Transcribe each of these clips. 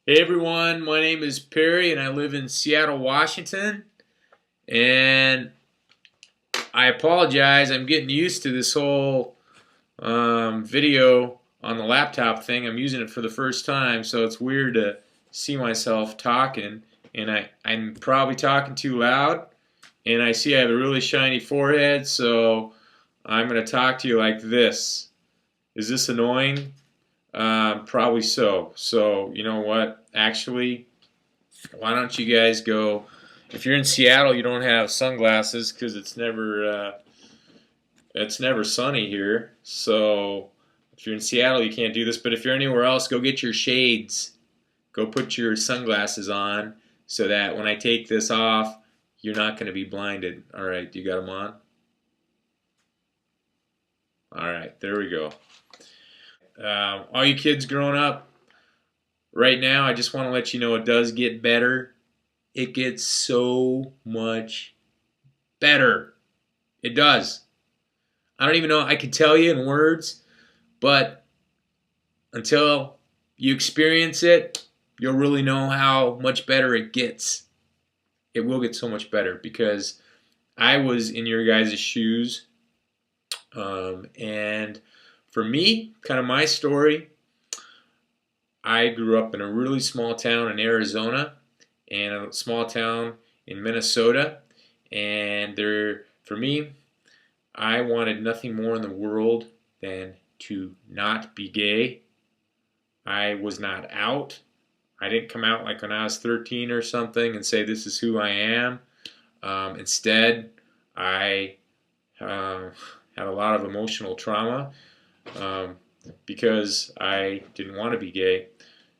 Hey everyone, my name is Perry and I live in Seattle, Washington. And I apologize, I'm getting used to this whole video on the laptop thing. I'm using it for the first time, so it's weird to see myself talking. And I'm probably talking too loud. And I see I have a really shiny forehead, so I'm going to talk to you like this. Is this annoying? Probably so. So, you know what? Actually, why don't you guys go? If you're in Seattle, you don't have sunglasses because it's never sunny here. So if you're in Seattle, you can't do this. But if you're anywhere else, go get your shades. Go put your sunglasses on so that when I take this off, you're not going to be blinded. All right, you got them on? All right, there we go. All you kids growing up, right now, I just want to let you know it does get better. It gets so much better. It does. I don't even know I could tell you in words, but until you experience it, you'll really know how much better it gets. It will get so much better because I was in your guys' shoes. And for me, kind of my story, I grew up in a really small town in Arizona and a small town in Minnesota. And for me, I wanted nothing more in the world than to not be gay. I was not out. I didn't come out like when I was 13 or something and say this is who I am. Instead, I had a lot of emotional trauma um, because I didn't want to be gay.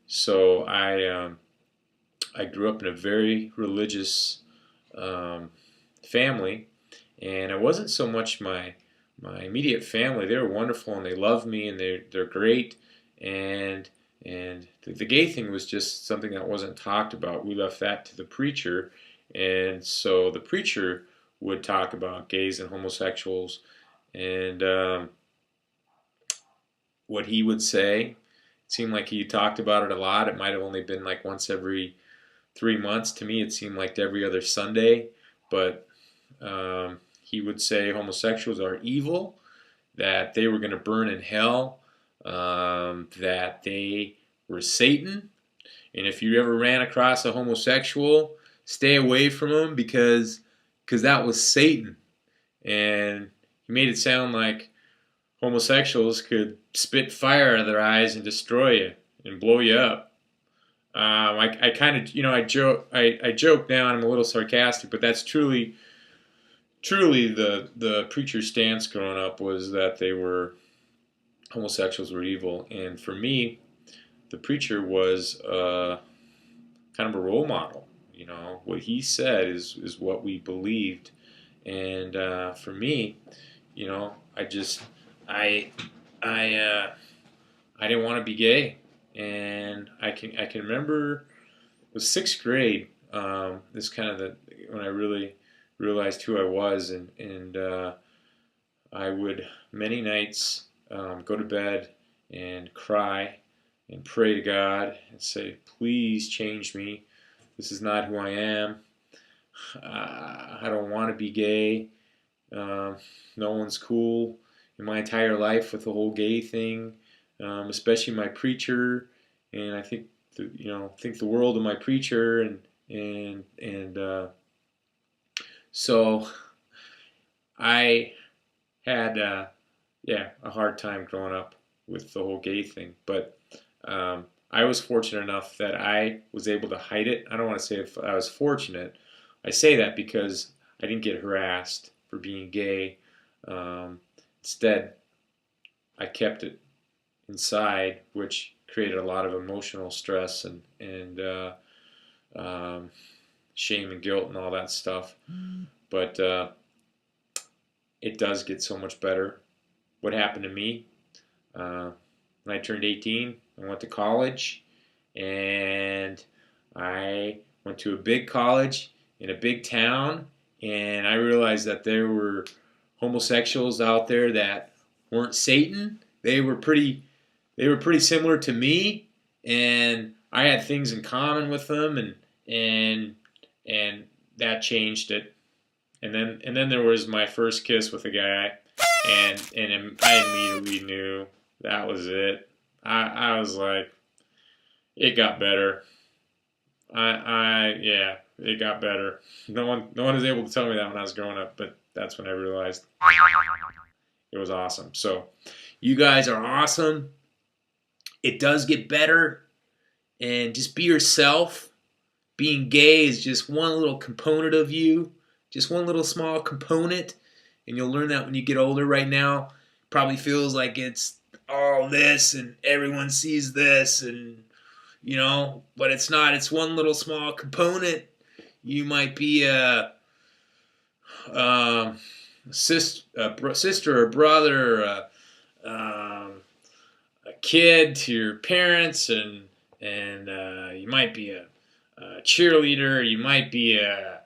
So I grew up in a very religious family, and it wasn't so much my immediate family. They were wonderful and they loved me and they're great. And the gay thing was just something that wasn't talked about. We left that to the preacher, and so the preacher would talk about gays and homosexuals, and what he would say. It seemed like he talked about it a lot. It might have only been like once every 3 months. To me, it seemed like every other Sunday, but he would say homosexuals are evil, that they were going to burn in hell, that they were Satan, and if you ever ran across a homosexual, stay away from them because that was Satan. And he made it sound like homosexuals could spit fire out of their eyes and destroy you and blow you up. I kind of, I joke now and I'm a little sarcastic, but that's truly the preacher's stance growing up was that homosexuals were evil, and for me, the preacher was kind of a role model. You know, what he said is what we believed, and for me, I just I I I didn't want to be gay, and I can remember it was sixth grade. This kind of when I really realized who I was, and I would many nights go to bed and cry and pray to God and say, please change me. This is not who I am. I don't want to be gay. Uh, no one's cool in my entire life with the whole gay thing, especially my preacher. And I think think the world of my preacher, and so I had a hard time growing up with the whole gay thing, but I was fortunate enough that I was able to hide it. I don't want to say if I was fortunate. I say that because I didn't get harassed for being gay. Instead, I kept it inside, which created a lot of emotional stress and shame and guilt and all that stuff. But it does get so much better. What happened to me when I turned 18? I went to college, and I went to a big college in a big town, and I realized that there were homosexuals out there that weren't Satan. They were pretty similar to me, and I had things in common with them, and and that changed it. And then there was my first kiss with a guy, and I immediately knew that was it. I was like, it got better. Yeah, it got better. No one was able to tell me that when I was growing up, but that's when I realized it was awesome. So, you guys are awesome. It does get better, and just be yourself. Being gay is just one little component of you, just one little small component, and you'll learn that when you get older. Right now, probably feels like it's all this, and everyone sees this, and but it's not. It's one little small component. You might be a sister or brother, a kid to your parents, and you might be a cheerleader, you might be a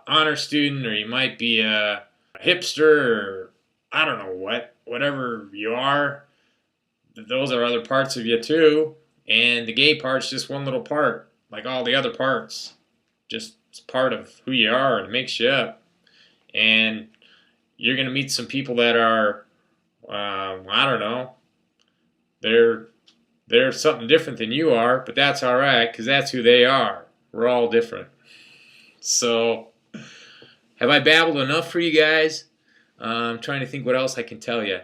honor student, or you might be a hipster, or I don't know whatever you are. Those are other parts of you too, and the gay part's just one little part, like all the other parts. Just it's part of who you are and makes you up. And you're gonna meet some people that are, I don't know, they're something different than you are, but that's all right because that's who they are. We're all different. So, have I babbled enough for you guys? I'm trying to think what else I can tell you.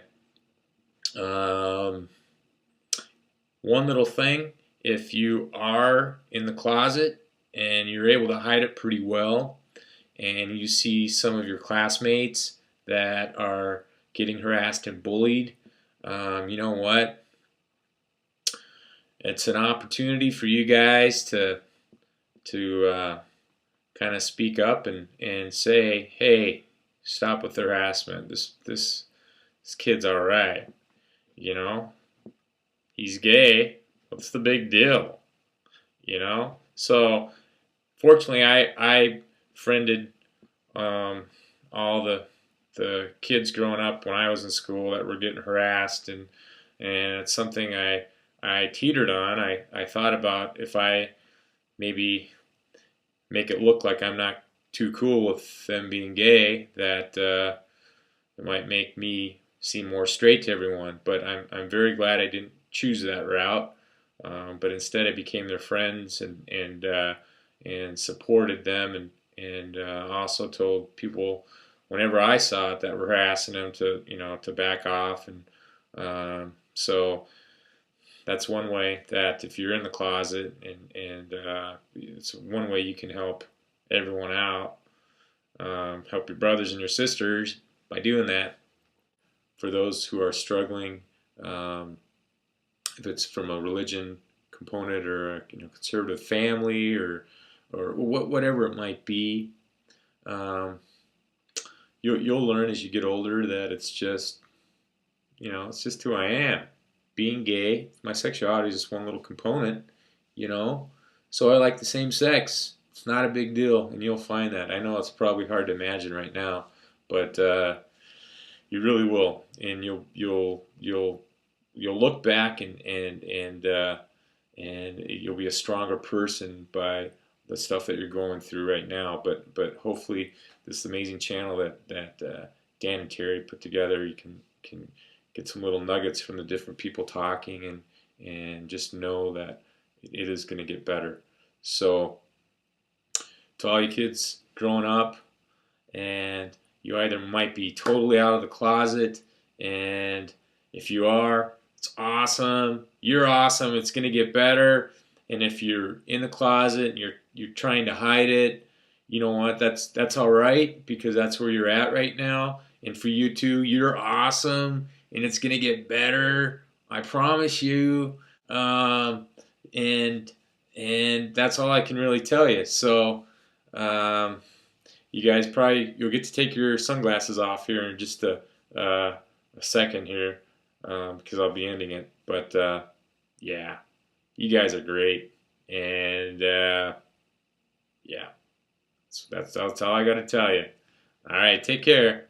One little thing, if you are in the closet and you're able to hide it pretty well, and you see some of your classmates that are getting harassed and bullied, you know what? It's an opportunity for you guys to kind of speak up and say, hey, stop with the harassment. This kid's all right. He's gay. What's the big deal? So fortunately, I friended all the kids growing up when I was in school that were getting harassed, and it's something I teetered on. I thought about if I maybe make it look like I'm not too cool with them being gay, that it might make me seem more straight to everyone. But I'm very glad I didn't choose that route. But instead, I became their friends and supported them, and also told people whenever I saw it that were harassing them to back off. And so that's one way that if you're in the closet, and it's one way you can help everyone out, help your brothers and your sisters by doing that. For those who are struggling, if it's from a religion component or a conservative family or whatever it might be, you'll learn as you get older that it's just who I am. Being gay, my sexuality is just one little component, So I like the same sex. It's not a big deal, and you'll find that. I know it's probably hard to imagine right now, but you really will, and you'll look back and you'll be a stronger person by the stuff that you're going through right now. But hopefully, this amazing channel that Dan and Terry put together, you can get some little nuggets from the different people talking, and just know that it is going to get better. So, to all you kids growing up, and you either might be totally out of the closet, and if you are, it's awesome. You're awesome. It's going to get better. And if you're in the closet and you're trying to hide it, you know what? That's all right, because that's where you're at right now. And for you too, you're awesome, and it's gonna get better. I promise you. And that's all I can really tell you. So, you guys you'll get to take your sunglasses off here in just a second here, because I'll be ending it. But yeah, you guys are great, and yeah, that's all I got to tell you. All right, take care.